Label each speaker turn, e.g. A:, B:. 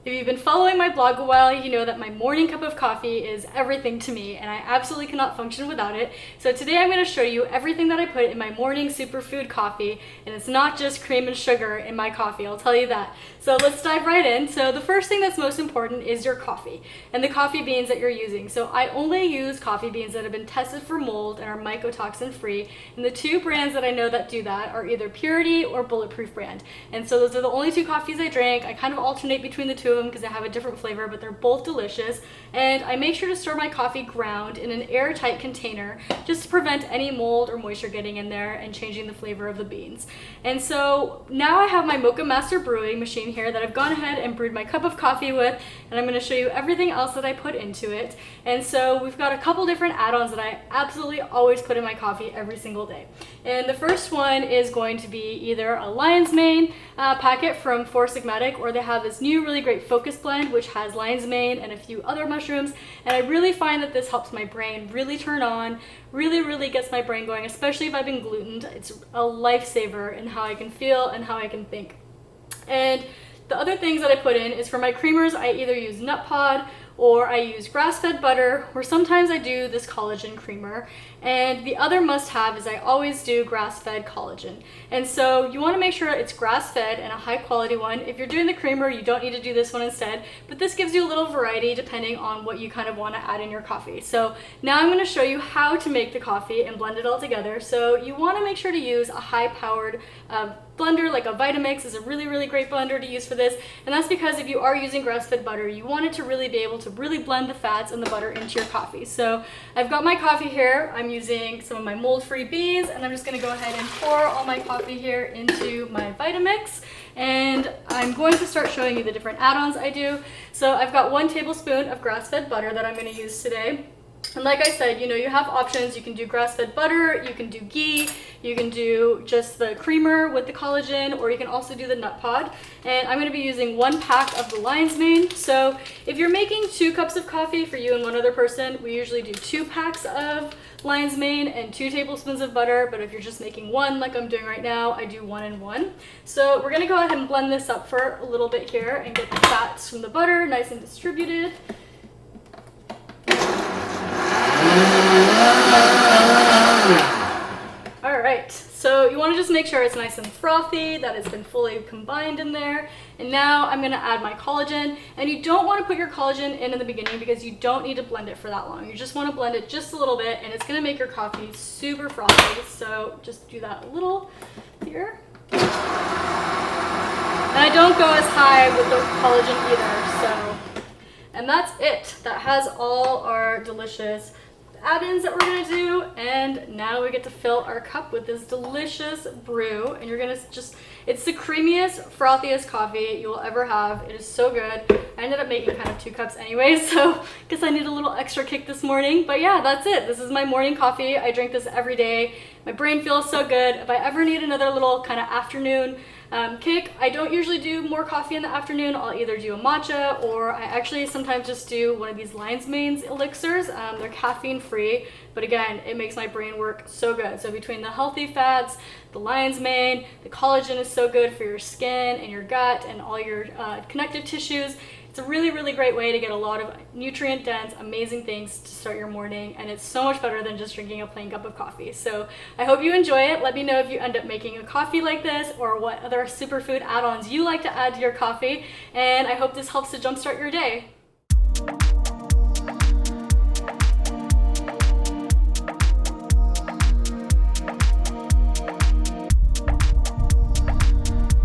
A: If you've been following my blog a while, you know that my morning cup of coffee is everything to me and I absolutely cannot function without it. So today I'm going to show you everything that I put in my morning superfood coffee, and it's not just cream and sugar in my coffee, I'll tell you that. So let's dive right in. So the first thing that's most important is your coffee and the coffee beans that you're using. So I only use coffee beans that have been tested for mold and are mycotoxin free, and the two brands that I know that do that are either Purity or Bulletproof brand. And so those are the only two coffees I drink. I kind of alternate between the two of them because they have a different flavor, but they're both delicious. And I make sure to store my coffee ground in an airtight container just to prevent any mold or moisture getting in there and changing the flavor of the beans. And so now I have my Moccamaster brewing machine here that I've gone ahead and brewed my cup of coffee with, and I'm going to show you everything else that I put into it. And so we've got a couple different add-ons that I absolutely always put in my coffee every single day. And the first one is going to be either a lion's mane packet from Four Sigmatic, or they have this new really great focus blend which has lion's mane and a few other mushrooms, and I really find that this helps my brain really turn on, really gets my brain going, especially if I've been glutened. It's a lifesaver in how I can feel and how I can think. And the other things that I put in is for my creamers, I either use nut pod or I use grass-fed butter, or sometimes I do this collagen creamer. And the other must-have is I always do grass-fed collagen. And so you want to make sure it's grass-fed and a high-quality one. If you're doing the creamer, you don't need to do this one instead, but this gives you a little variety depending on what you kind of want to add in your coffee. So now I'm going to show you how to make the coffee and blend it all together. So you want to make sure to use a high-powered blender, like a Vitamix is a really great blender to use for this. And that's because if you are using grass-fed butter, you want it to really be able to really blend the fats and the butter into your coffee. So I've got my coffee here. I'm using some of my mold-free beans, and I'm just going to go ahead and pour all my coffee here into my Vitamix. And I'm going to start showing you the different add-ons I do. So I've got 1 tablespoon of grass-fed butter that I'm going to use today. And like I said, you know, you have options. You can do grass-fed butter, you can do ghee, you can do just the creamer with the collagen, or you can also do the nut pod. And I'm going to be using 1 pack of the lion's mane. So if you're making 2 cups of coffee for you and 1 other person, we usually do 2 packs of lion's mane and 2 tablespoons of butter. But if you're just making 1 like I'm doing right now, I do 1 and 1. So we're going to go ahead and blend this up for a little bit here and get the fats from the butter nice and distributed. Alright, so you want to just make sure it's nice and frothy, that it's been fully combined in there. And now I'm going to add my collagen. And you don't want to put your collagen in the beginning because you don't need to blend it for that long. You just want to blend it just a little bit, and it's going to make your coffee super frothy. So just do that a little here. And I don't go as high with the collagen either. So, and that's it. That has all our delicious add-ins that we're gonna do, and now we get to fill our cup with this delicious brew. And you're gonna it's the creamiest, frothiest coffee you will ever have. It is so good. I ended up making kind of 2 cups anyway, so I guess I need a little extra kick this morning. But yeah, that's it. This is my morning coffee. I drink this every day. My brain feels so good. If I ever need another little kind of afternoon kick, I don't usually do more coffee in the afternoon. I'll either do a matcha, or I actually sometimes just do one of these lion's mane elixirs. They're caffeine free, but again, it makes my brain work so good. So between the healthy fats, the lion's mane, the collagen is so good for your skin and your gut and all your connective tissues. It's a really great way to get a lot of nutrient dense, amazing things to start your morning, and it's so much better than just drinking a plain cup of coffee. So I hope you enjoy it. Let me know if you end up making a coffee like this, or what other superfood add-ons you like to add to your coffee, and I hope this helps to jumpstart your day.